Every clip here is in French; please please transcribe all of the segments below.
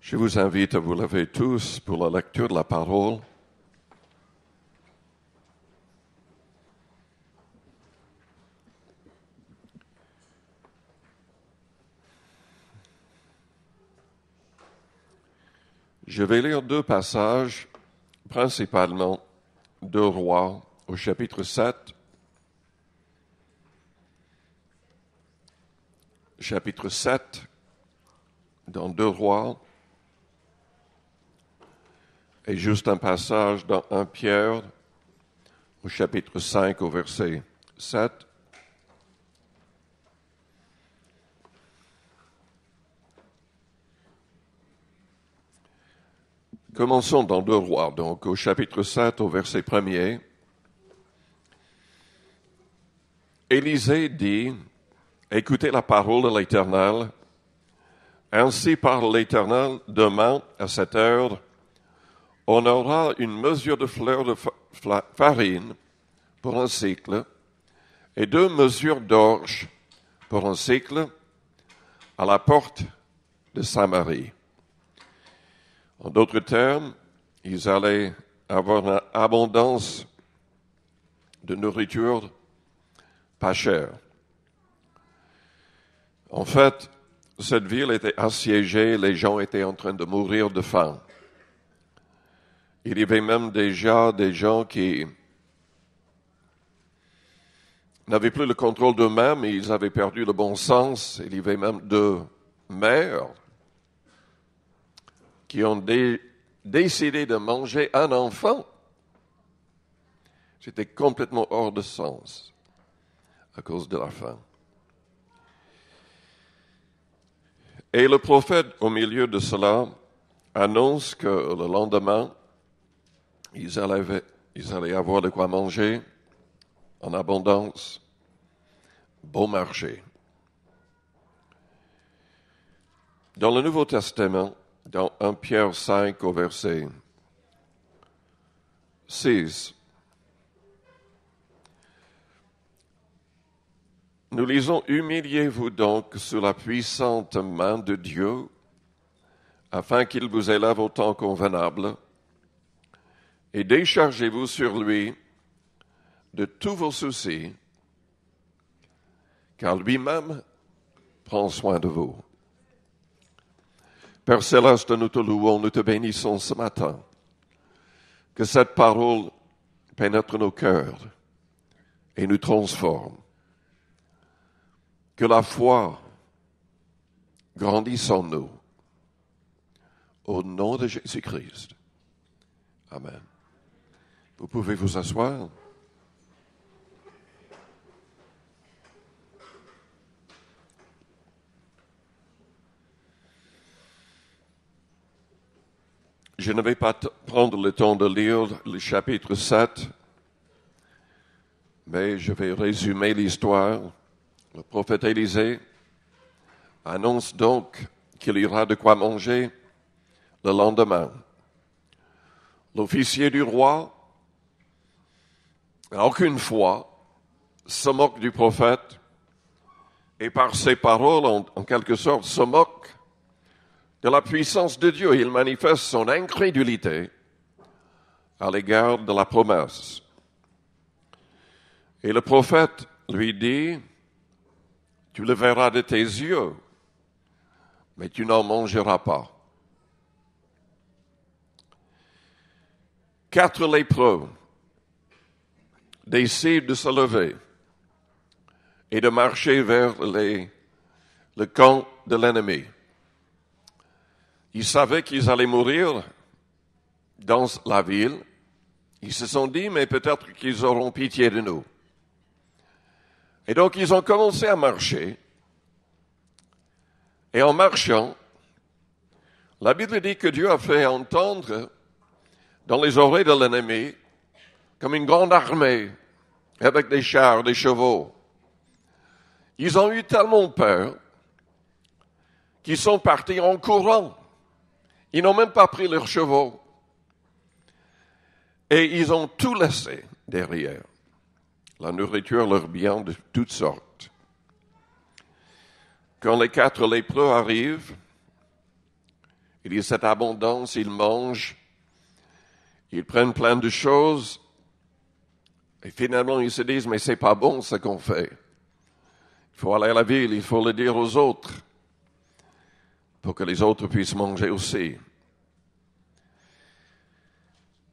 Je vous invite à vous lever tous pour la lecture de la parole. Je vais lire deux passages, principalement deux Rois au chapitre 7, chapitre 7 dans deux Rois, et juste un passage dans 1 Pierre au chapitre 5 au verset 7. Commençons dans 2 Rois, donc au chapitre 7 au verset 1er. Élisée dit, « Écoutez la parole de l'Éternel. Ainsi parle l'Éternel, demain à cette heure, on aura une mesure de fleur de farine pour un cycle et 2 mesures d'orge pour un cycle à la porte de Samarie. » En d'autres termes, ils allaient avoir une abondance de nourriture pas chère. En fait, cette ville était assiégée, les gens étaient en train de mourir de faim. Il y avait même déjà des gens qui n'avaient plus le contrôle d'eux-mêmes, ils avaient perdu le bon sens. Il y avait même 2 mères qui ont décidé de manger un enfant. C'était complètement hors de sens à cause de la faim. Et le prophète, au milieu de cela, annonce que le lendemain, ils allaient avoir de quoi manger en abondance, bon marché. Dans le Nouveau Testament, dans 1 Pierre 5 au verset 6, nous lisons « Humiliez-vous donc sous la puissante main de Dieu, afin qu'il vous élève au temps convenable, et déchargez-vous sur lui de tous vos soucis, car lui-même prend soin de vous. » Père Céleste, nous te louons, nous te bénissons ce matin. Que cette parole pénètre nos cœurs et nous transforme. Que la foi grandisse en nous. Au nom de Jésus-Christ. Amen. Vous pouvez vous asseoir. Je ne vais pas prendre le temps de lire le chapitre 7, mais je vais résumer l'histoire. Le prophète Élisée annonce donc qu'il y aura de quoi manger le lendemain. L'officier du roi, aucune fois, se moque du prophète et par ses paroles, en quelque sorte, se moque de la puissance de Dieu. Il manifeste son incrédulité à l'égard de la promesse. Et le prophète lui dit, « Tu le verras de tes yeux, mais tu n'en mangeras pas. » 4 lépreux décident de se lever et de marcher vers le camp de l'ennemi. Ils savaient qu'ils allaient mourir dans la ville. Ils se sont dit, mais peut-être qu'ils auront pitié de nous. Et donc, ils ont commencé à marcher. Et en marchant, la Bible dit que Dieu a fait entendre dans les oreilles de l'ennemi comme une grande armée avec des chars, des chevaux. Ils ont eu tellement peur qu'ils sont partis en courant. Ils n'ont même pas pris leurs chevaux. Et ils ont tout laissé derrière. La nourriture, leurs biens de toutes sortes. Quand les 4 lépreux arrivent, Il y a cette abondance, ils mangent, ils prennent plein de choses, et finalement ils se disent, mais c'est pas bon ce qu'on fait. Il faut aller à la ville, il faut le dire aux autres, pour que les autres puissent manger aussi.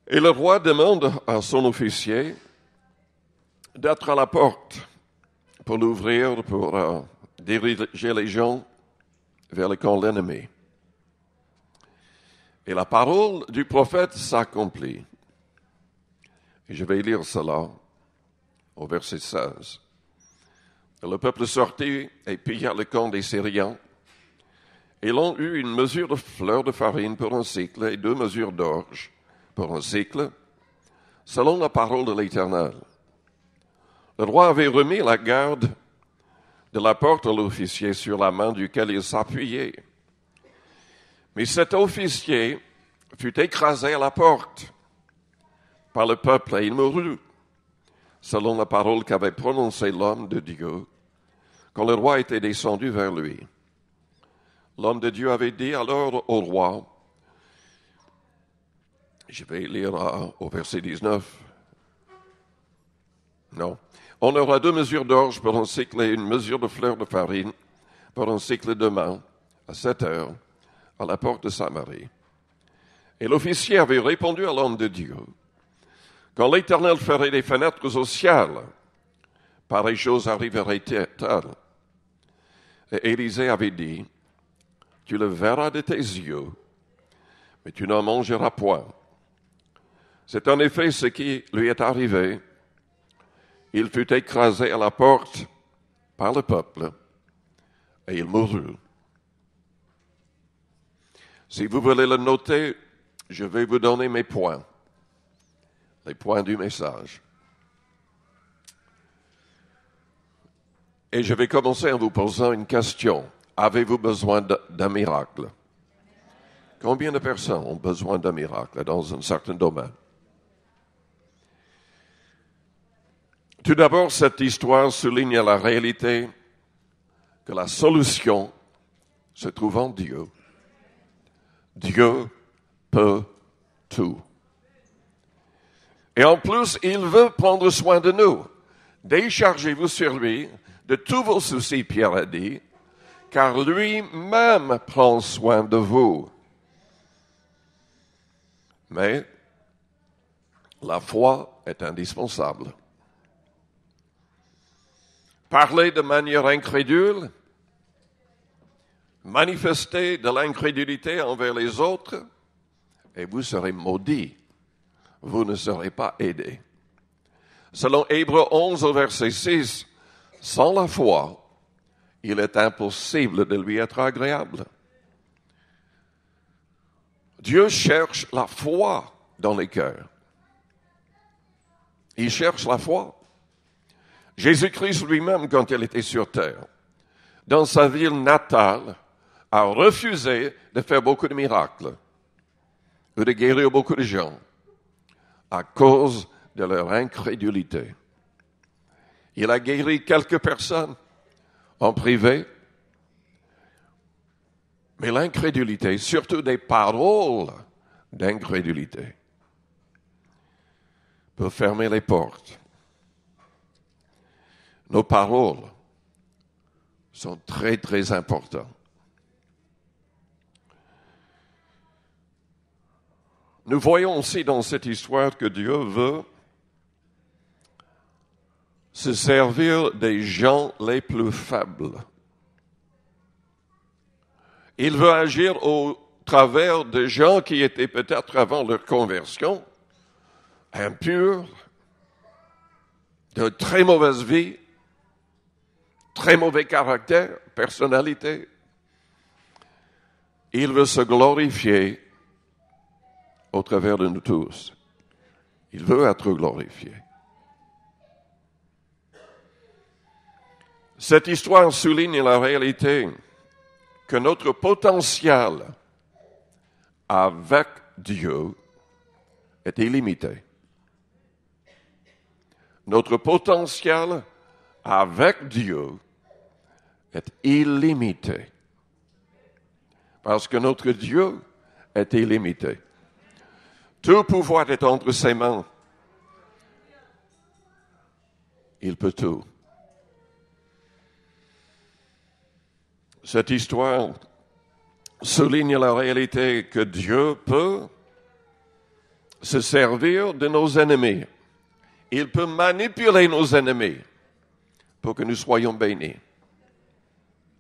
Et le roi demande à son officier d'être à la porte pour l'ouvrir, pour diriger les gens vers le camp de l'ennemi. Et la parole du prophète s'accomplit. Et je vais lire cela au verset 16. Le peuple sortit et pilla le camp des Syriens. Ils ont eu une mesure de fleur de farine pour un cycle et 2 mesures d'orge pour un cycle, selon la parole de l'Éternel. Le roi avait remis la garde de la porte à l'officier sur la main duquel il s'appuyait. Mais cet officier fut écrasé à la porte par le peuple et il mourut, selon la parole qu'avait prononcée l'homme de Dieu, quand le roi était descendu vers lui. L'homme de Dieu avait dit alors au roi, je vais lire au verset 19, non, on aura 2 mesures d'orge pour un cycle et une mesure de fleur de farine pour un cycle demain, à 7 heures, à la porte de Samarie. Et l'officier avait répondu à l'homme de Dieu, quand l'Éternel ferait des fenêtres au ciel, pareille chose arriverait-elle. Et Élisée avait dit, tu le verras de tes yeux, mais tu n'en mangeras point. C'est en effet ce qui lui est arrivé. Il fut écrasé à la porte par le peuple et il mourut. Si vous voulez le noter, je vais vous donner mes points, les points du message. Et je vais commencer en vous posant une question. Avez-vous besoin d'un miracle? Combien de personnes ont besoin d'un miracle dans un certain domaine? Tout d'abord, cette histoire souligne la réalité que la solution se trouve en Dieu. Dieu peut tout. Et en plus, il veut prendre soin de nous. Déchargez-vous sur lui de tous vos soucis, Pierre a dit, car lui-même prend soin de vous. Mais la foi est indispensable. Parler de manière incrédule, manifester de l'incrédulité envers les autres, et vous serez maudits. Vous ne serez pas aidés. Selon Hébreux 11 au verset 6, sans la foi, il est impossible de lui être agréable. Dieu cherche la foi dans les cœurs. Il cherche la foi. Jésus-Christ lui-même, quand il était sur terre, dans sa ville natale, a refusé de faire beaucoup de miracles ou de guérir beaucoup de gens à cause de leur incrédulité. Il a guéri quelques personnes en privé, mais l'incrédulité, surtout des paroles d'incrédulité, peut fermer les portes. Nos paroles sont très, très importantes. Nous voyons aussi dans cette histoire que Dieu veut se servir des gens les plus faibles. Il veut agir au travers de gens qui étaient peut-être avant leur conversion impurs, de très mauvaise vie, très mauvais caractère, personnalité. Il veut se glorifier au travers de nous tous. Il veut être glorifié. Cette histoire souligne la réalité que notre potentiel avec Dieu est illimité. Notre potentiel avec Dieu est illimité. Parce que notre Dieu est illimité. Tout pouvoir est entre ses mains. Il peut tout. Cette histoire souligne la réalité que Dieu peut se servir de nos ennemis. Il peut manipuler nos ennemis pour que nous soyons bénis.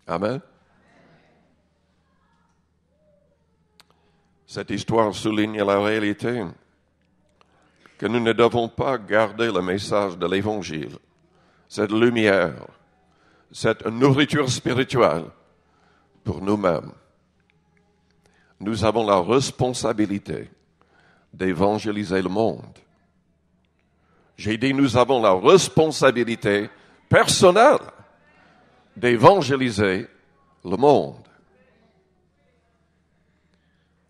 Amen. Cette histoire souligne la réalité que nous ne devons pas garder le message de l'Évangile, cette lumière, cette nourriture spirituelle pour nous-mêmes. Nous avons la responsabilité d'évangéliser le monde. J'ai dit, nous avons la responsabilité personnelle d'évangéliser le monde.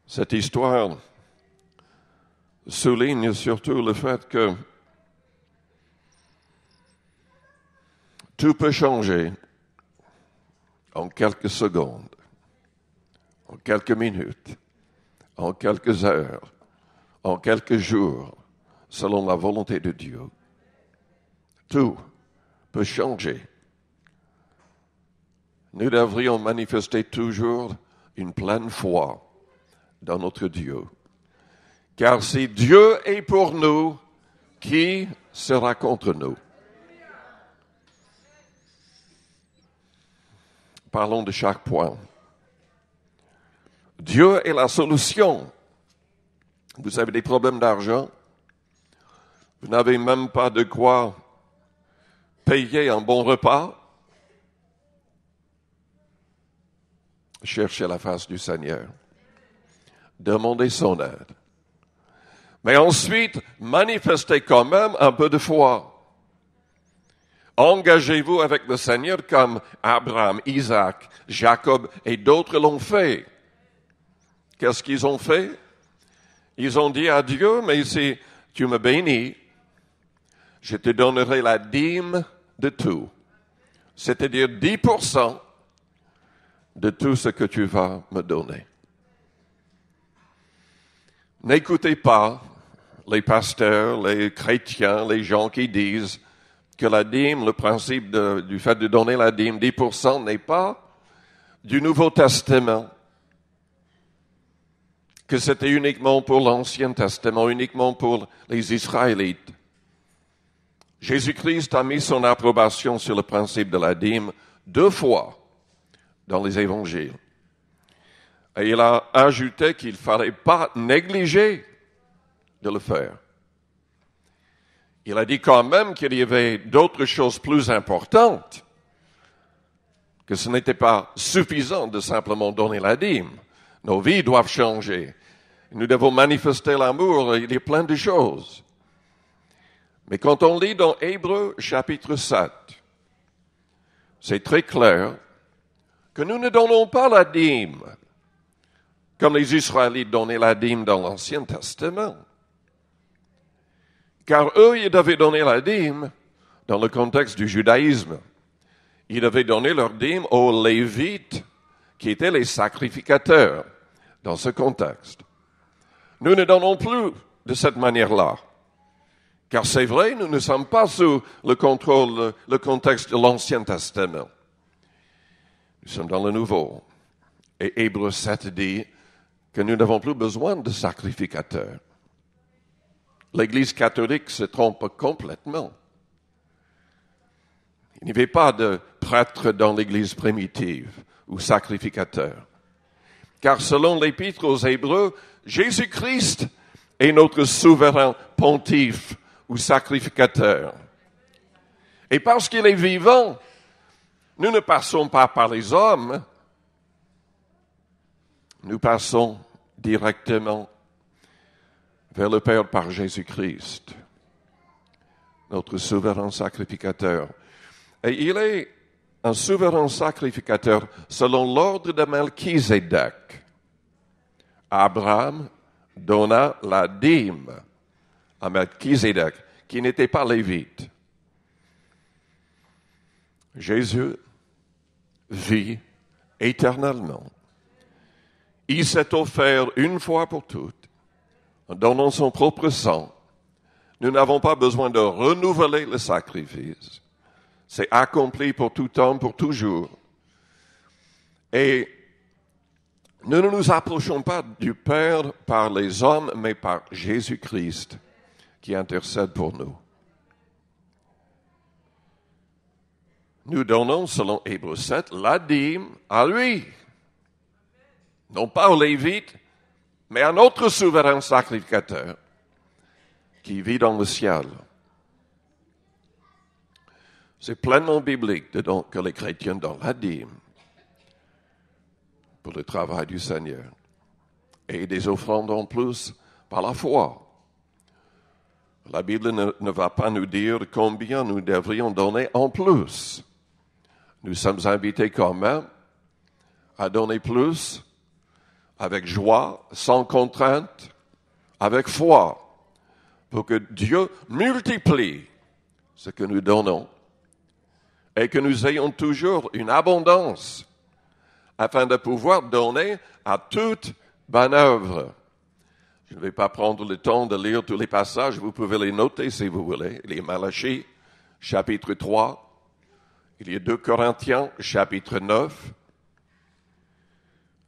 Cette histoire souligne surtout le fait que tout peut changer en quelques secondes, en quelques minutes, en quelques heures, en quelques jours, selon la volonté de Dieu. Tout peut changer. Nous devrions manifester toujours une pleine foi dans notre Dieu. Car si Dieu est pour nous, qui sera contre nous? Parlons de chaque point. Dieu est la solution. Vous avez des problèmes d'argent? Vous n'avez même pas de quoi payer un bon repas? Cherchez la face du Seigneur. Demandez son aide. Mais ensuite, manifestez quand même un peu de foi. Engagez-vous avec le Seigneur comme Abraham, Isaac, Jacob et d'autres l'ont fait. Qu'est-ce qu'ils ont fait? Ils ont dit à Dieu, mais si tu me bénis, je te donnerai la dîme de tout. C'est-à-dire 10% de tout ce que tu vas me donner. N'écoutez pas les pasteurs, les chrétiens, les gens qui disent que la dîme, le principe du fait de donner la dîme, 10% n'est pas du Nouveau Testament, que c'était uniquement pour l'Ancien Testament, uniquement pour les Israélites. Jésus-Christ a mis son approbation sur le principe de la dîme 2 fois dans les évangiles. Et il a ajouté qu'il ne fallait pas négliger de le faire. Il a dit quand même qu'il y avait d'autres choses plus importantes, que ce n'était pas suffisant de simplement donner la dîme. Nos vies doivent changer. Nous devons manifester l'amour, il y a plein de choses. Mais quand on lit dans Hébreux chapitre 7, c'est très clair que nous ne donnons pas la dîme comme les Israélites donnaient la dîme dans l'Ancien Testament. Car eux, ils devaient donner la dîme dans le contexte du judaïsme. Ils devaient donner leur dîme aux Lévites, qui étaient les sacrificateurs dans ce contexte. Nous ne donnons plus de cette manière-là. Car c'est vrai, nous ne sommes pas sous le contrôle, le contexte de l'Ancien Testament. Nous sommes dans le Nouveau. Et Hébreux 7 dit que nous n'avons plus besoin de sacrificateurs. L'Église catholique se trompe complètement. Il n'y avait pas de prêtre dans l'Église primitive ou sacrificateur. Car selon l'Épître aux Hébreux, Jésus-Christ est notre souverain pontife ou sacrificateur. Et parce qu'il est vivant, nous ne passons pas par les hommes, nous passons directement vers le Père par Jésus-Christ, notre souverain sacrificateur. Et il est un souverain sacrificateur selon l'ordre de Melchizedek. Abraham donna la dîme à Melchizedek, qui n'était pas lévite. Jésus vit éternellement. il s'est offert une fois pour toutes, en donnant son propre sang. Nous n'avons pas besoin de renouveler le sacrifice. C'est accompli pour tout temps, pour toujours. Et nous ne nous approchons pas du Père par les hommes, mais par Jésus-Christ qui intercède pour nous. Nous donnons, selon Hébreux 7, la dîme à lui. Non pas aux Lévites, mais à notre souverain sacrificateur qui vit dans le ciel. C'est pleinement biblique que les chrétiens donnent la dîme pour le travail du Seigneur. Et des offrandes en plus par la foi. La Bible ne va pas nous dire combien nous devrions donner en plus. Nous sommes invités quand même à donner plus avec joie, sans contrainte, avec foi, pour que Dieu multiplie ce que nous donnons et que nous ayons toujours une abondance afin de pouvoir donner à toute bonne œuvre. Je ne vais pas prendre le temps de lire tous les passages, vous pouvez les noter si vous voulez. Il y a Malachie, chapitre 3, il y a 2 Corinthiens, chapitre 9.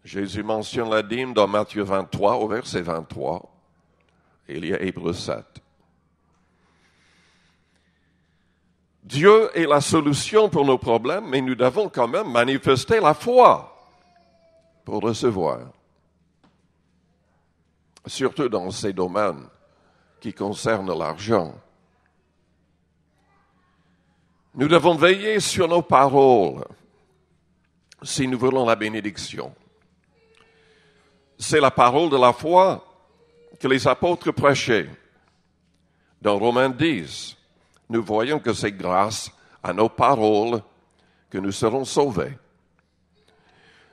Jésus mentionne la dîme dans Matthieu 23, au verset 23. Et il y a Hébreux 7. Dieu est la solution pour nos problèmes, mais nous devons quand même manifester la foi pour recevoir. Surtout dans ces domaines qui concernent l'argent. Nous devons veiller sur nos paroles si nous voulons la bénédiction. C'est la parole de la foi que les apôtres prêchaient. Dans Romains 10, nous voyons que c'est grâce à nos paroles que nous serons sauvés.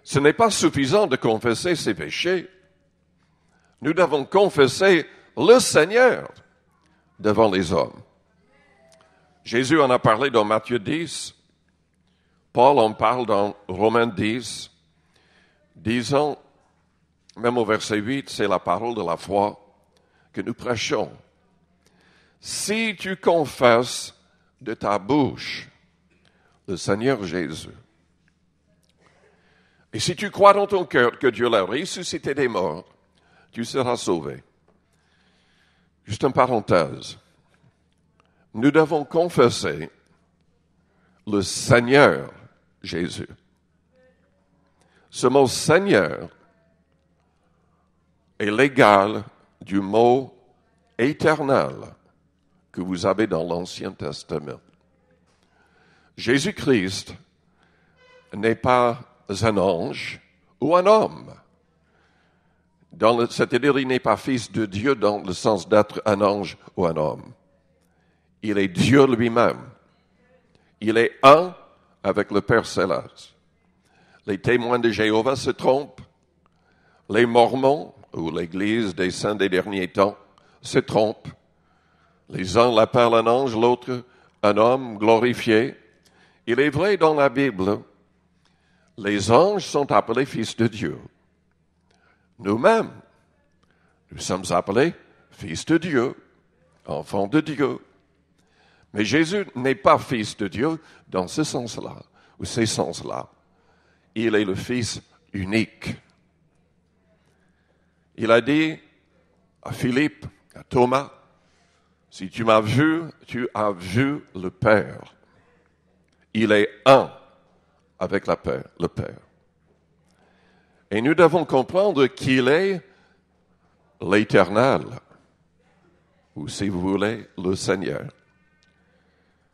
Ce n'est pas suffisant de confesser ses péchés. Nous devons confesser le Seigneur devant les hommes. Jésus en a parlé dans Matthieu 10. Paul en parle dans Romains 10, disant, même au verset 8, c'est la parole de la foi que nous prêchons. Si tu confesses de ta bouche le Seigneur Jésus, et si tu crois dans ton cœur que Dieu l'a ressuscité des morts, tu seras sauvé. Juste une parenthèse. Nous devons confesser le Seigneur Jésus. Ce mot Seigneur est l'égal du mot éternel que vous avez dans l'Ancien Testament. Jésus-Christ n'est pas un ange ou un homme. C'est-à-dire, il n'est pas fils de Dieu dans le sens d'être un ange ou un homme. Il est Dieu lui-même. Il est un avec le Père Céleste. Les témoins de Jéhovah se trompent. Les Mormons, ou l'Église des saints des derniers temps, se trompent. Les uns l'appellent un ange, l'autre un homme glorifié. Il est vrai dans la Bible, les anges sont appelés fils de Dieu. Nous-mêmes, nous sommes appelés fils de Dieu, enfants de Dieu. Mais Jésus n'est pas fils de Dieu dans ce sens-là, ou ces sens-là. Il est le Fils unique. Il a dit à Philippe, à Thomas, « Si tu m'as vu, tu as vu le Père. » Il est un avec le Père. Et nous devons comprendre qu'il est l'Éternel, ou si vous voulez, le Seigneur.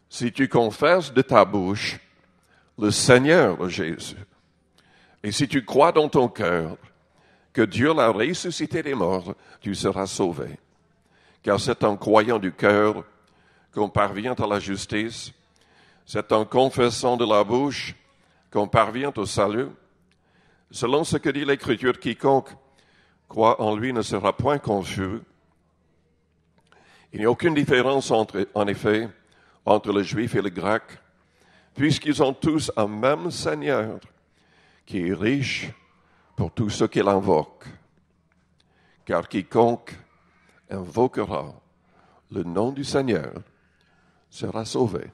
Si tu confesses de ta bouche le Seigneur Jésus, et si tu crois dans ton cœur que Dieu l'a ressuscité des morts, tu seras sauvé. Car c'est en croyant du cœur qu'on parvient à la justice, c'est en confessant de la bouche qu'on parvient au salut. Selon ce que dit l'Écriture, quiconque croit en lui ne sera point confus. Il n'y a aucune différence en effet, entre le juif et le grec, puisqu'ils ont tous un même Seigneur, qui est riche pour tous ceux qui l'invoquent. Car quiconque invoquera le nom du Seigneur sera sauvé.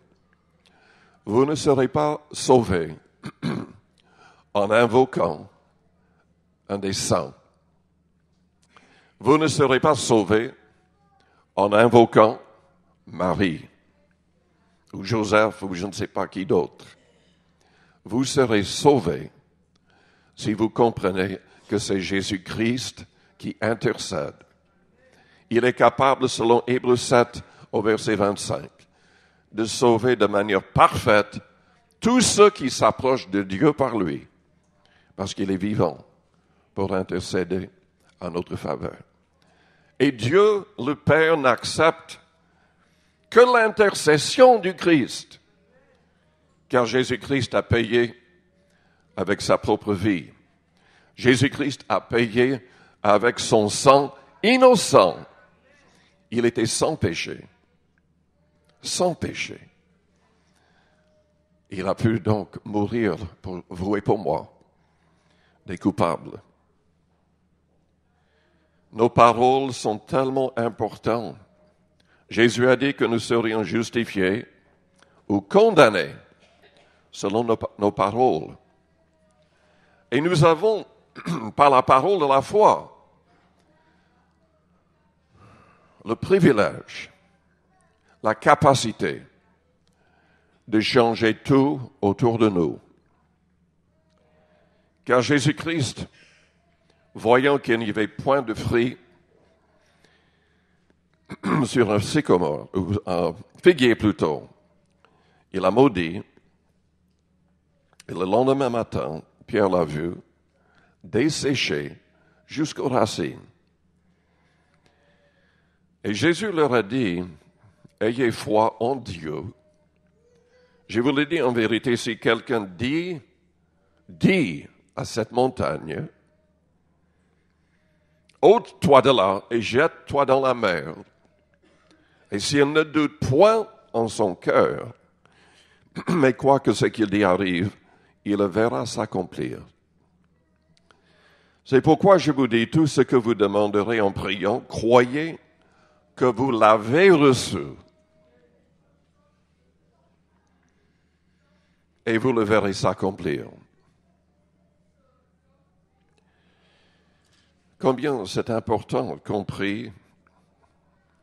Vous ne serez pas sauvés en invoquant un des saints. Vous ne serez pas sauvés en invoquant Marie ou Joseph ou je ne sais pas qui d'autre. Vous serez sauvés si vous comprenez que c'est Jésus-Christ qui intercède. Il est capable, selon Hébreux 7 au verset 25, de sauver de manière parfaite tous ceux qui s'approchent de Dieu par lui, parce qu'il est vivant pour intercéder en notre faveur. Et Dieu, le Père, n'accepte que l'intercession du Christ, car Jésus-Christ a payé avec sa propre vie. Jésus-Christ a payé avec son sang innocent. Il était sans péché. Sans péché. Il a pu donc mourir pour vous et pour moi, des coupables. Nos paroles sont tellement importantes. Jésus a dit que nous serions justifiés ou condamnés selon nos paroles. Et nous avons, par la parole de la foi, le privilège, la capacité de changer tout autour de nous. Car Jésus-Christ, voyant qu'il n'y avait point de fruits sur un sycomore, ou un figuier plutôt, il a maudit, et le lendemain matin, Pierre l'a vu, desséché jusqu'aux racines. Et Jésus leur a dit, ayez foi en Dieu. Je vous le dis en vérité, si quelqu'un dit à cette montagne, ôte-toi de là et jette-toi dans la mer. Et s'il ne doute point en son cœur, mais quoi que ce qu'il dit arrive, il le verra s'accomplir. C'est pourquoi je vous dis tout ce que vous demanderez en priant, croyez que vous l'avez reçu. Et vous le verrez s'accomplir. Combien c'est important qu'on prie,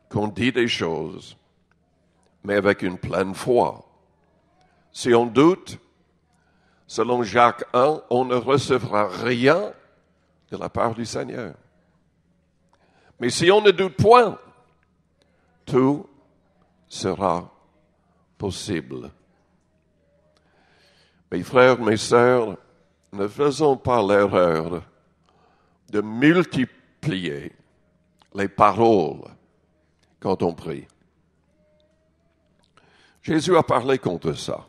qu'on dit des choses, mais avec une pleine foi. Si on doute, selon Jacques 1, on ne recevra rien de la part du Seigneur. Mais si on ne doute point, tout sera possible. Mes frères, mes sœurs, ne faisons pas l'erreur de multiplier les paroles quand on prie. Jésus a parlé contre ça.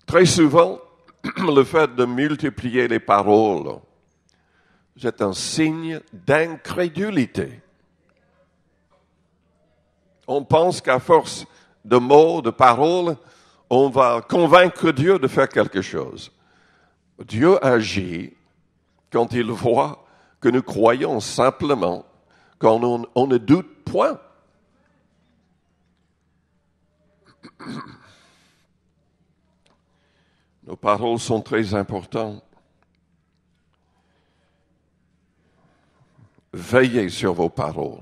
Très souvent, le fait de multiplier les paroles, c'est un signe d'incrédulité. On pense qu'à force de mots, de paroles, on va convaincre Dieu de faire quelque chose. Dieu agit quand il voit que nous croyons simplement, quand on ne doute point. Nos paroles sont très importantes. Veillez sur vos paroles.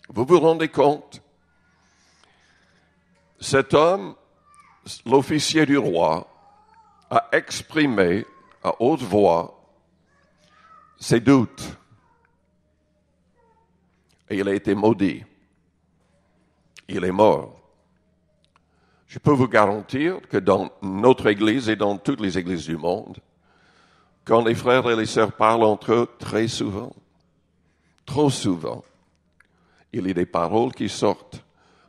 Vous vous rendez compte? Cet homme, l'officier du roi, a exprimé à haute voix ses doutes. Et il a été maudit. Il est mort. Je peux vous garantir que dans notre Église et dans toutes les églises du monde, quand les frères et les sœurs parlent entre eux, très souvent, trop souvent, il y a des paroles qui sortent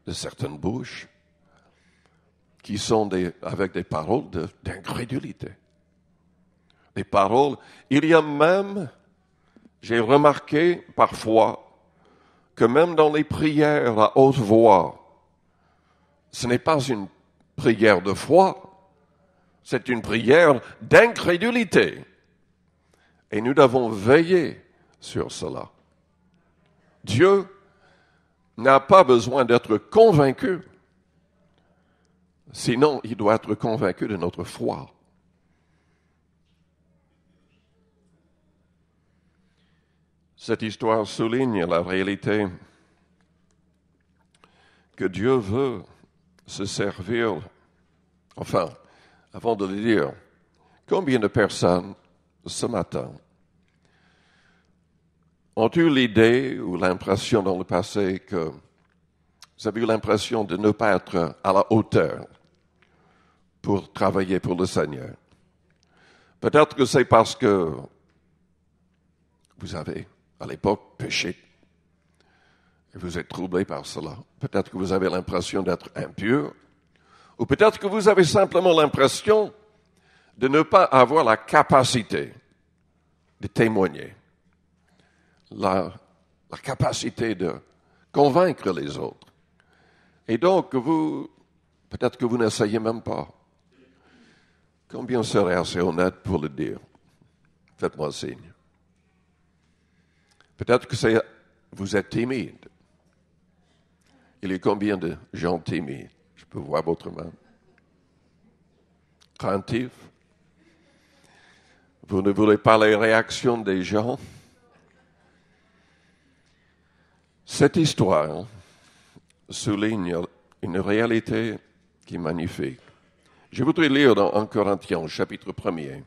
de certaines bouches qui sont avec des paroles d'incrédulité. Des paroles, il y a même, j'ai remarqué parfois, que même dans les prières à haute voix, ce n'est pas une prière de foi, C'est une prière d'incrédulité. Et nous devons veiller sur cela. Dieu n'a pas besoin d'être convaincu. Sinon, il doit être convaincu de notre foi. Cette histoire souligne la réalité que Dieu veut se servir. Enfin, avant de le dire, combien de personnes ce matin ont eu l'idée ou l'impression dans le passé que vous avez eu l'impression de ne pas être à la hauteur pour travailler pour le Seigneur? Peut-être que c'est parce que vous avez, à l'époque, péché. Et vous êtes troublé par cela. Peut-être que vous avez l'impression d'être impur. Ou peut-être que vous avez simplement l'impression de ne pas avoir la capacité de témoigner. La capacité de convaincre les autres. Et donc, peut-être que vous n'essayez même pas. Combien serait assez honnête pour le dire? Faites-moi signe. Peut-être que vous êtes timide. Il y a combien de gens timides? Je peux voir votre main. Craintif. Vous ne voulez pas les réactions des gens. Cette histoire souligne une réalité qui est magnifique. Je voudrais lire dans 1 Corinthiens, chapitre 1er.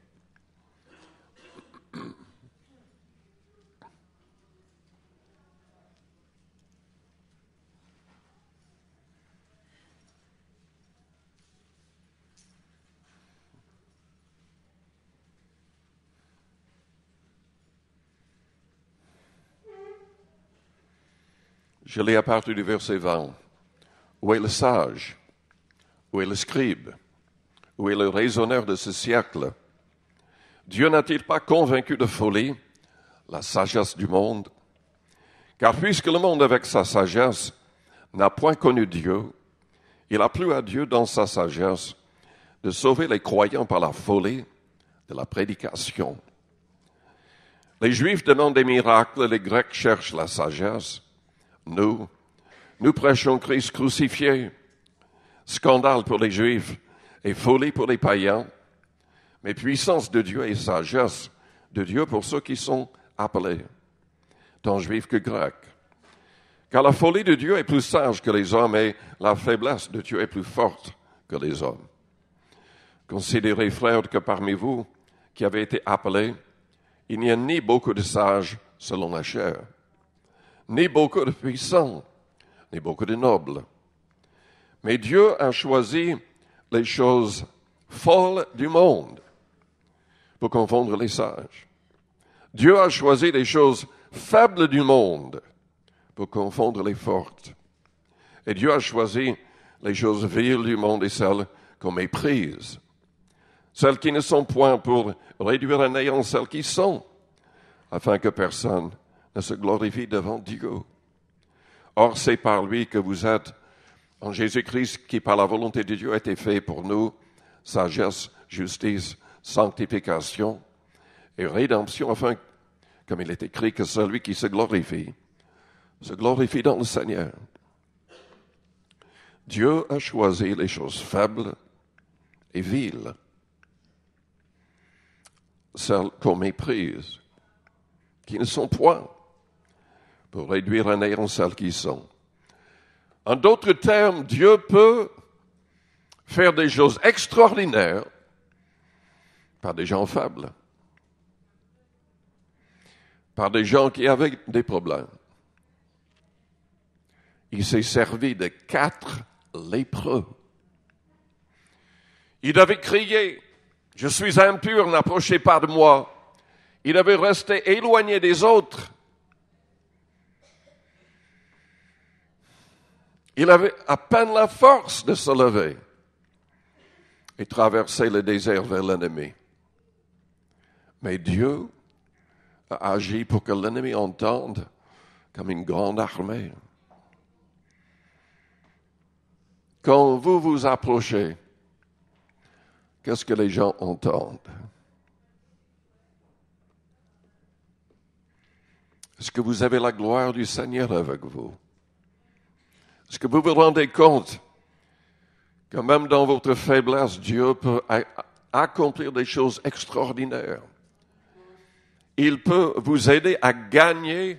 Je lis à partir du verset 20. Où est le sage? Où est le scribe? Où est le raisonneur de ce siècle? Dieu n'a-t-il pas convaincu de folie la sagesse du monde? Car puisque le monde avec sa sagesse n'a point connu Dieu, il a plu à Dieu dans sa sagesse de sauver les croyants par la folie de la prédication. Les Juifs demandent des miracles, les Grecs cherchent la sagesse. Nous prêchons Christ crucifié, scandale pour les Juifs et folie pour les païens, mais puissance de Dieu et sagesse de Dieu pour ceux qui sont appelés, tant Juifs que Grecs. Car la folie de Dieu est plus sage que les hommes et la faiblesse de Dieu est plus forte que les hommes. Considérez, frères, que parmi vous qui avez été appelés, il n'y a ni beaucoup de sages selon la chair, ni beaucoup de puissants, ni beaucoup de nobles. Mais Dieu a choisi les choses folles du monde pour confondre les sages. Dieu a choisi les choses faibles du monde pour confondre les fortes. Et Dieu a choisi les choses viles du monde et celles qu'on méprise. Celles qui ne sont point pour réduire à néant celles qui sont, afin que personne ne se glorifie devant Dieu. Or, c'est par lui que vous êtes en Jésus-Christ qui, par la volonté de Dieu, a été fait pour nous sagesse, justice, sanctification et rédemption, afin, comme il est écrit, que celui qui se glorifie dans le Seigneur. Dieu a choisi les choses faibles et viles, celles qu'on méprise, qui ne sont point, pour réduire à néant celles qui sont. En d'autres termes, Dieu peut faire des choses extraordinaires par des gens faibles, par des gens qui avaient des problèmes. Il s'est servi de 4 lépreux. Il avait crié, « Je suis impur, n'approchez pas de moi. » Il avait resté éloigné des autres. Il avait à peine la force de se lever et traverser le désert vers l'ennemi. Mais Dieu a agi pour que l'ennemi entende comme une grande armée. Quand vous vous approchez, qu'est-ce que les gens entendent? Est-ce que vous avez la gloire du Seigneur avec vous? Est-ce que vous vous rendez compte que même dans votre faiblesse, Dieu peut accomplir des choses extraordinaires? Il peut vous aider à gagner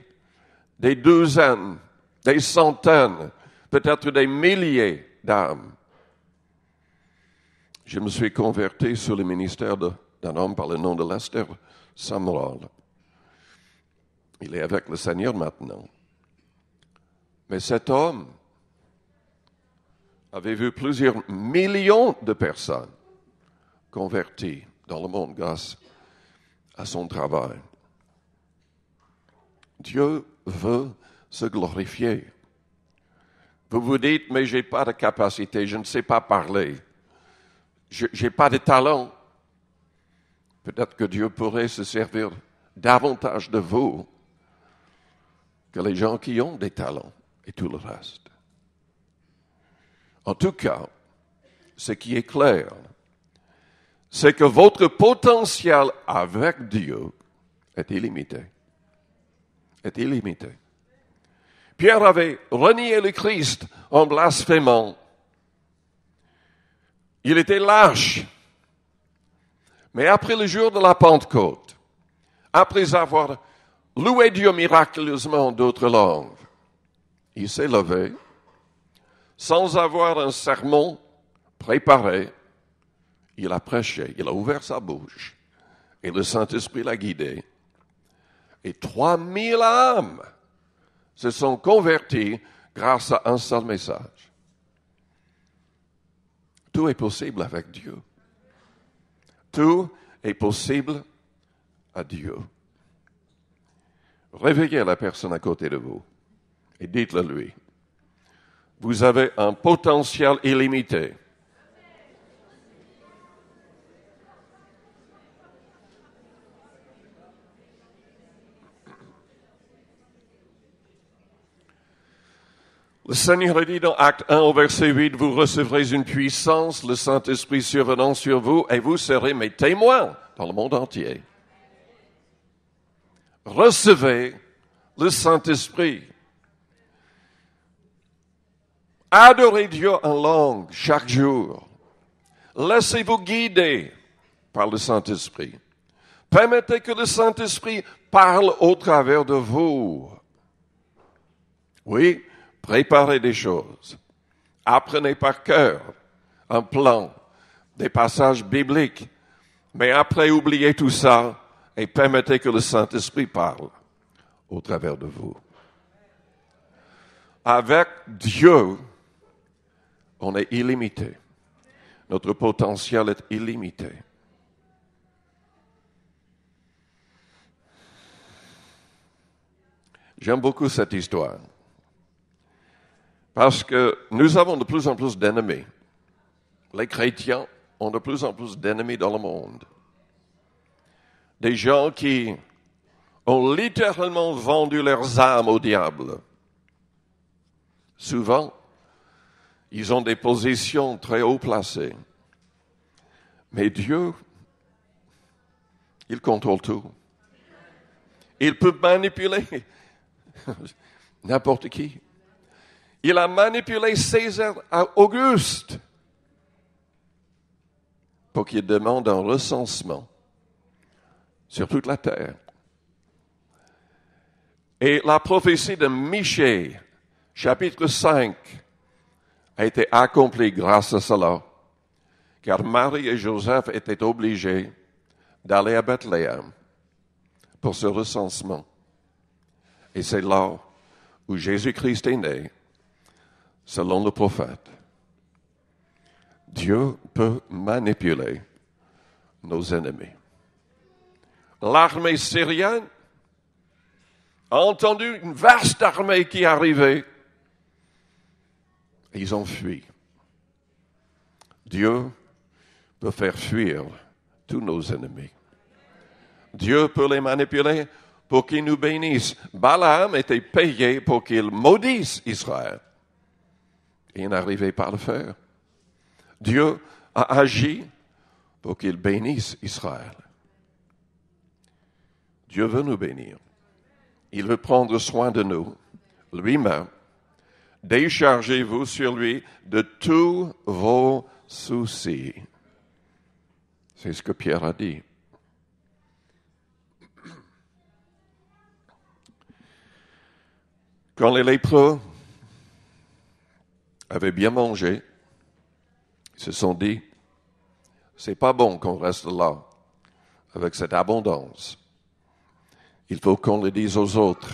des douzaines, des centaines, peut-être des milliers d'âmes. Je me suis converti sur le ministère d'un homme par le nom de Lester Sumrall. Il est avec le Seigneur maintenant. Mais cet homme avait vu plusieurs millions de personnes converties dans le monde grâce à son travail. Dieu veut se glorifier. Vous vous dites, mais je n'ai pas de capacité, je ne sais pas parler, je n'ai pas de talent. Peut-être que Dieu pourrait se servir davantage de vous que les gens qui ont des talents et tout le reste. En tout cas, ce qui est clair, c'est que votre potentiel avec Dieu est illimité. Est illimité. Pierre avait renié le Christ en blasphémant. Il était lâche. Mais après le jour de la Pentecôte, après avoir loué Dieu miraculeusement en d'autres langues, il s'est levé sans avoir un sermon préparé. Il a prêché, il a ouvert sa bouche et le Saint-Esprit l'a guidé. Et 3000 âmes se sont converties grâce à un seul message. Tout est possible avec Dieu. Tout est possible à Dieu. Réveillez la personne à côté de vous et dites-le lui. Vous avez un potentiel illimité. Le Seigneur a dit dans Acte 1 au verset 8, vous recevrez une puissance, le Saint-Esprit survenant sur vous, et vous serez mes témoins dans le monde entier. Recevez le Saint-Esprit. Adorez Dieu en langue chaque jour. Laissez-vous guider par le Saint-Esprit. Permettez que le Saint-Esprit parle au travers de vous. Oui, préparez des choses. Apprenez par cœur un plan, des passages bibliques. Mais après, oubliez tout ça et permettez que le Saint-Esprit parle au travers de vous. Avec Dieu, on est illimité. Notre potentiel est illimité. J'aime beaucoup cette histoire. Parce que nous avons de plus en plus d'ennemis. Les chrétiens ont de plus en plus d'ennemis dans le monde. Des gens qui ont littéralement vendu leurs âmes au diable. Souvent, ils ont des positions très haut placées. Mais Dieu, il contrôle tout. Il peut manipuler n'importe qui. Il a manipulé César Auguste pour qu'il demande un recensement sur toute la terre. Et la prophétie de Michée, chapitre 5, a été accomplie grâce à cela, car Marie et Joseph étaient obligés d'aller à Bethléem pour ce recensement. Et c'est là où Jésus-Christ est né, selon le prophète. Dieu peut manipuler nos ennemis. L'armée syrienne a entendu une vaste armée qui arrivait. Et ils ont fui. Dieu peut faire fuir tous nos ennemis. Dieu peut les manipuler pour qu'ils nous bénissent. Balaam était payé pour qu'il maudisse Israël. Il n'arrivait pas à le faire. Dieu a agi pour qu'il bénisse Israël. Dieu veut nous bénir. Il veut prendre soin de nous, lui-même. Déchargez-vous sur lui de tous vos soucis. C'est ce que Pierre a dit. Quand les lépreux avaient bien mangé, ils se sont dit, c'est pas bon qu'on reste là avec cette abondance. Il faut qu'on le dise aux autres.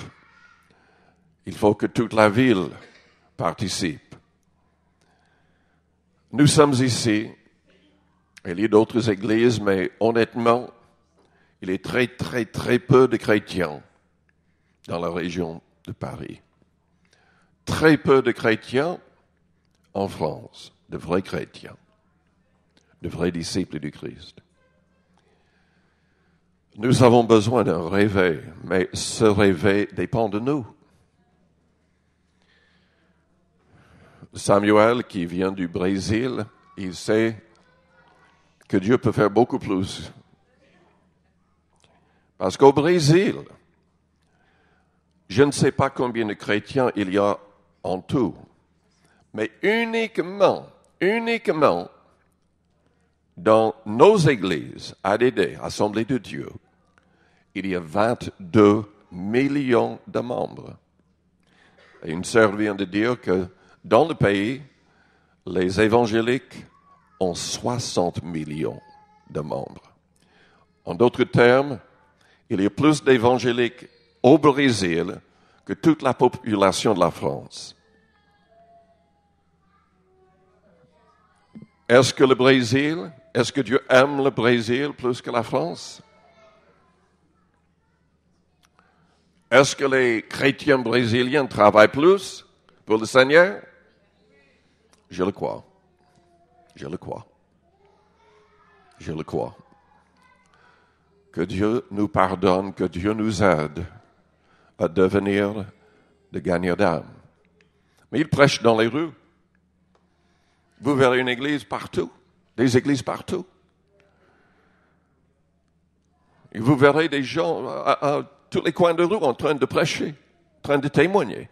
Il faut que toute la ville participe. Nous sommes ici, il y a d'autres églises, mais honnêtement, il y a très, très, très peu de chrétiens dans la région de Paris. Très peu de chrétiens en France, de vrais chrétiens, de vrais disciples du Christ. Nous avons besoin d'un réveil, mais ce réveil dépend de nous. Samuel, qui vient du Brésil, il sait que Dieu peut faire beaucoup plus. Parce qu'au Brésil, je ne sais pas combien de chrétiens il y a en tout, mais uniquement dans nos églises, ADD, Assemblée de Dieu, il y a 22 millions de membres. Et une sœur vient de dire que dans le pays, les évangéliques ont 60 millions de membres. En d'autres termes, il y a plus d'évangéliques au Brésil que toute la population de la France. Est-ce que Dieu aime le Brésil plus que la France? Est-ce que les chrétiens brésiliens travaillent plus pour le Seigneur? Je le crois. Que Dieu nous pardonne, que Dieu nous aide à devenir des gagnants d'âme. Mais ils prêchent dans les rues. Vous verrez une église partout, des églises partout. Et vous verrez des gens à tous les coins de rue en train de prêcher, en train de témoigner.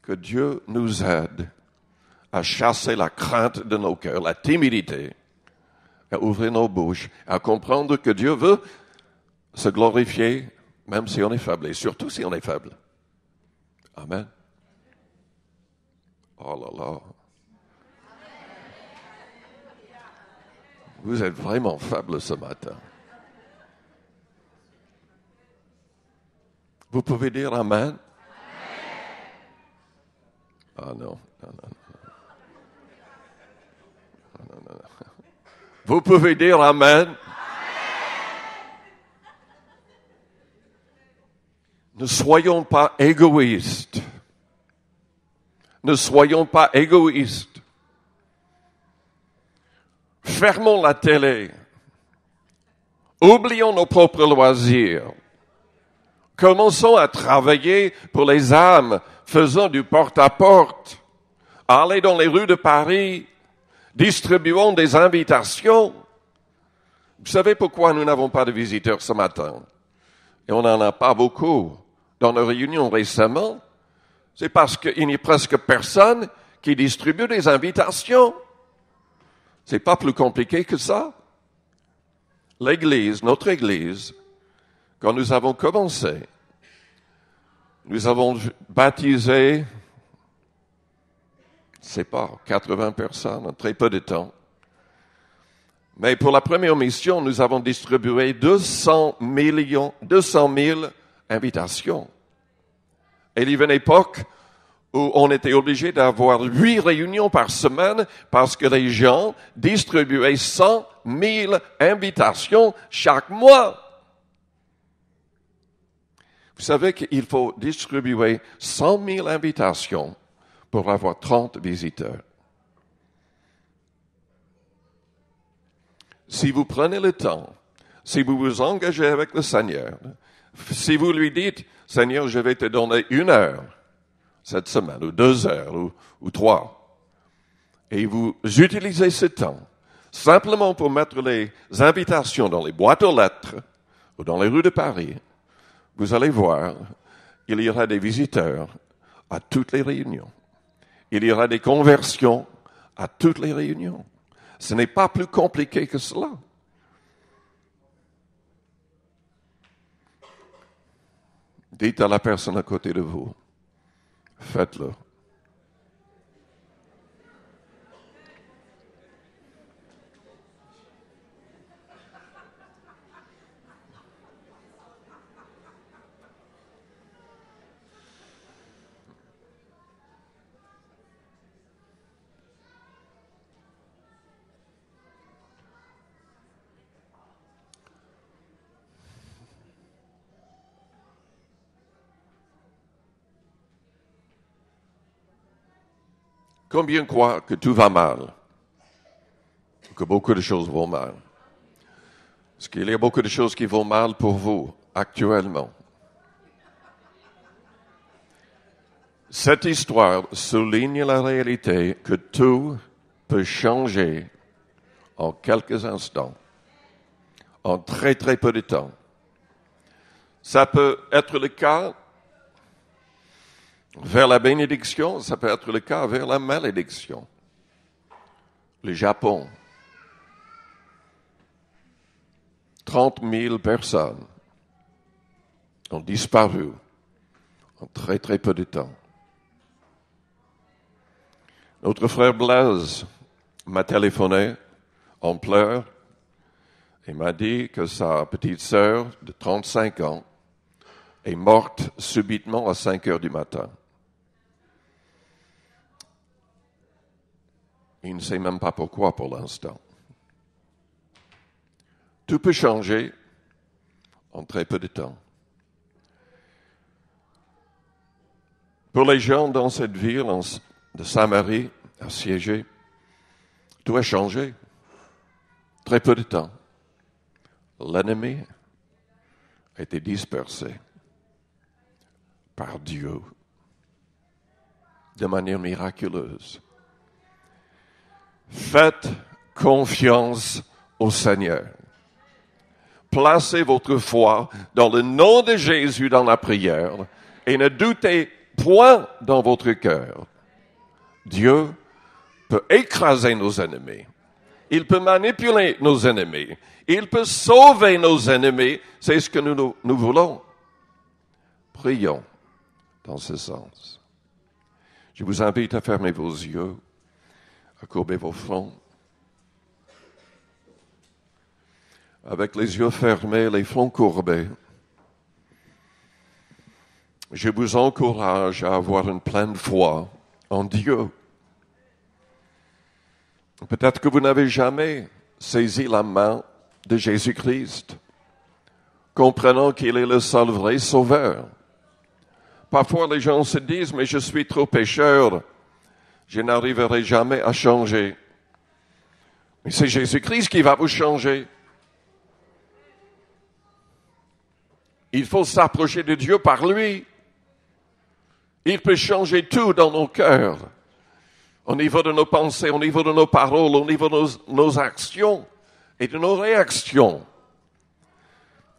Que Dieu nous aide à chasser la crainte de nos cœurs, la timidité, à ouvrir nos bouches, à comprendre que Dieu veut se glorifier, même si on est faible, et surtout si on est faible. Amen. Oh là là. Vous êtes vraiment faible ce matin. Vous pouvez dire Amen? Ah non. Vous pouvez dire Amen? Ne soyons pas égoïstes. Fermons la télé. Oublions nos propres loisirs. Commençons à travailler pour les âmes, faisons du porte-à-porte. Allez dans les rues de Paris, distribuons des invitations. Vous savez pourquoi nous n'avons pas de visiteurs ce matin? Et on n'en a pas beaucoup dans nos réunions récemment. C'est parce qu'il n'y a presque personne qui distribue des invitations. C'est pas plus compliqué que ça. L'Église, notre Église, quand nous avons commencé, nous avons baptisé, 80 personnes en très peu de temps. Mais pour la première mission, nous avons distribué 200 000 invitations. Et il y avait une époque où on était obligé d'avoir 8 réunions par semaine parce que les gens distribuaient 100 000 invitations chaque mois. Vous savez qu'il faut distribuer 100 000 invitations pour avoir 30 visiteurs. Si vous prenez le temps, si vous vous engagez avec le Seigneur, si vous lui dites, Seigneur, je vais te donner 1 heure cette semaine, ou 2 heures, ou 3, et vous utilisez ce temps, simplement pour mettre les invitations dans les boîtes aux lettres ou dans les rues de Paris, vous allez voir, il y aura des visiteurs à toutes les réunions. Il y aura des conversions à toutes les réunions. Ce n'est pas plus compliqué que cela. Dites à la personne à côté de vous, faites-le. Combien croient que tout va mal, que beaucoup de choses vont mal? Est-ce qu'il y a beaucoup de choses qui vont mal pour vous actuellement? Cette histoire souligne la réalité que tout peut changer en quelques instants, en très très peu de temps. Ça peut être le cas vers la bénédiction, ça peut être le cas vers la malédiction. Le Japon, 30 000 personnes ont disparu en très très peu de temps. Notre frère Blaise m'a téléphoné en pleurs et m'a dit que sa petite sœur de 35 ans est morte subitement à 5 heures du matin. Il ne sait même pas pourquoi pour l'instant. Tout peut changer en très peu de temps. Pour les gens dans cette ville de Samarie, assiégée, tout a changé. Très peu de temps. L'ennemi a été dispersé par Dieu de manière miraculeuse. Faites confiance au Seigneur. Placez votre foi dans le nom de Jésus dans la prière et ne doutez point dans votre cœur. Dieu peut écraser nos ennemis. Il peut manipuler nos ennemis. Il peut sauver nos ennemis. C'est ce que nous voulons. Prions dans ce sens. Je vous invite à fermer vos yeux, à courber vos fronts. Avec les yeux fermés, les fronts courbés, je vous encourage à avoir une pleine foi en Dieu. Peut-être que vous n'avez jamais saisi la main de Jésus-Christ, comprenant qu'il est le seul vrai sauveur. Parfois, les gens se disent, mais je suis trop pécheur, je n'arriverai jamais à changer. Mais c'est Jésus-Christ qui va vous changer. Il faut s'approcher de Dieu par lui. Il peut changer tout dans nos cœurs, au niveau de nos pensées, au niveau de nos paroles, au niveau de nos actions et de nos réactions.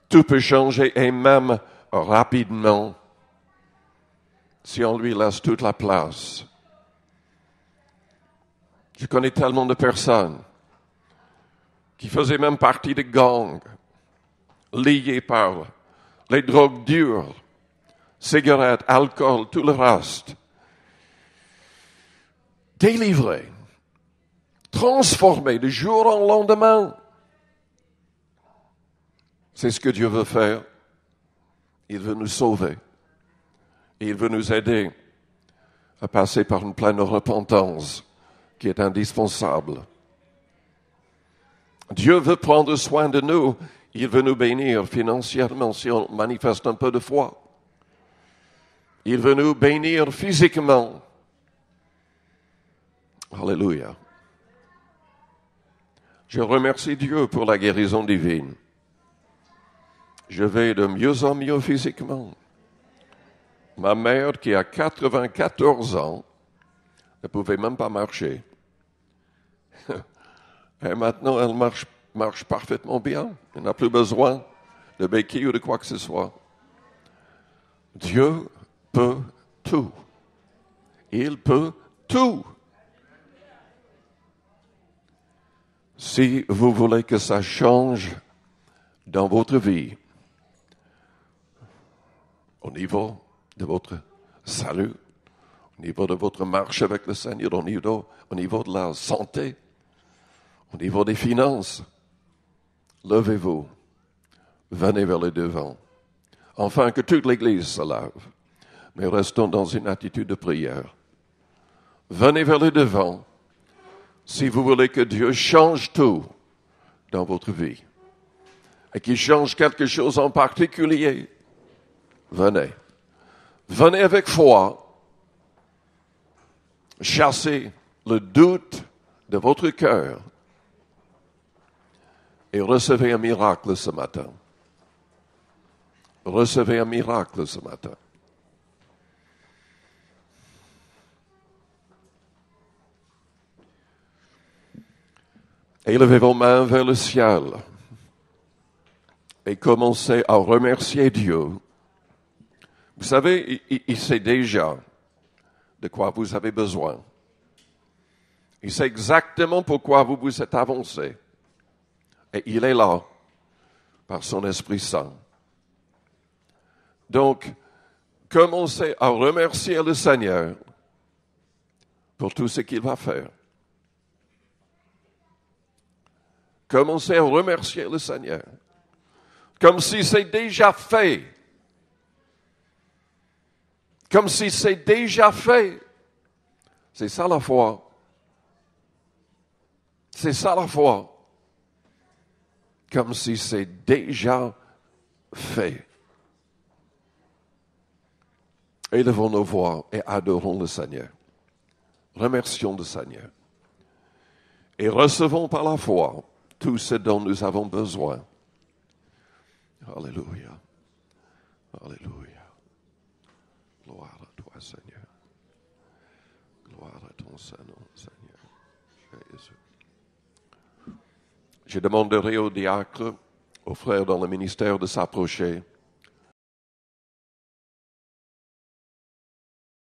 Tout peut changer et même rapidement si on lui laisse toute la place. Je connais tellement de personnes qui faisaient même partie de gangs liés par les drogues dures, cigarettes, alcool, tout le reste. Délivrés, transformés de jour en lendemain. C'est ce que Dieu veut faire. Il veut nous sauver. Il veut nous aider à passer par une pleine repentance qui est indispensable. Dieu veut prendre soin de nous. Il veut nous bénir financièrement si on manifeste un peu de foi. Il veut nous bénir physiquement. Alléluia. Je remercie Dieu pour la guérison divine. Je vais de mieux en mieux physiquement. Ma mère, qui a 94 ans, ne pouvait même pas marcher. Et maintenant, elle marche parfaitement bien. Elle n'a plus besoin de béquilles ou de quoi que ce soit. Dieu peut tout. Il peut tout. Si vous voulez que ça change dans votre vie, au niveau de votre salut, au niveau de votre marche avec le Seigneur, au niveau de la santé, au niveau des finances, levez-vous, venez vers le devant. Enfin, que toute l'Église se lève, mais restons dans une attitude de prière. Venez vers le devant si vous voulez que Dieu change tout dans votre vie et qu'il change quelque chose en particulier. Venez. Venez avec foi. Chassez le doute de votre cœur et recevez un miracle ce matin. Recevez un miracle ce matin. Élevez vos mains vers le ciel et commencez à remercier Dieu. Vous savez, il sait déjà de quoi vous avez besoin. Il sait exactement pourquoi vous vous êtes avancé. Et il est là, par son Esprit Saint. Donc, commencez à remercier le Seigneur pour tout ce qu'il va faire. Commencez à remercier le Seigneur. Comme si c'est déjà fait. Comme si c'est déjà fait. C'est ça la foi. C'est ça la foi. Comme si c'est déjà fait. Élevons nos voix et adorons le Seigneur. Remercions le Seigneur. Et recevons par la foi tout ce dont nous avons besoin. Alléluia. Alléluia. Gloire à toi, Seigneur. Gloire à ton Saint-Nom, Seigneur. Jésus. Je demanderai au diacre, aux frères dans le ministère de s'approcher.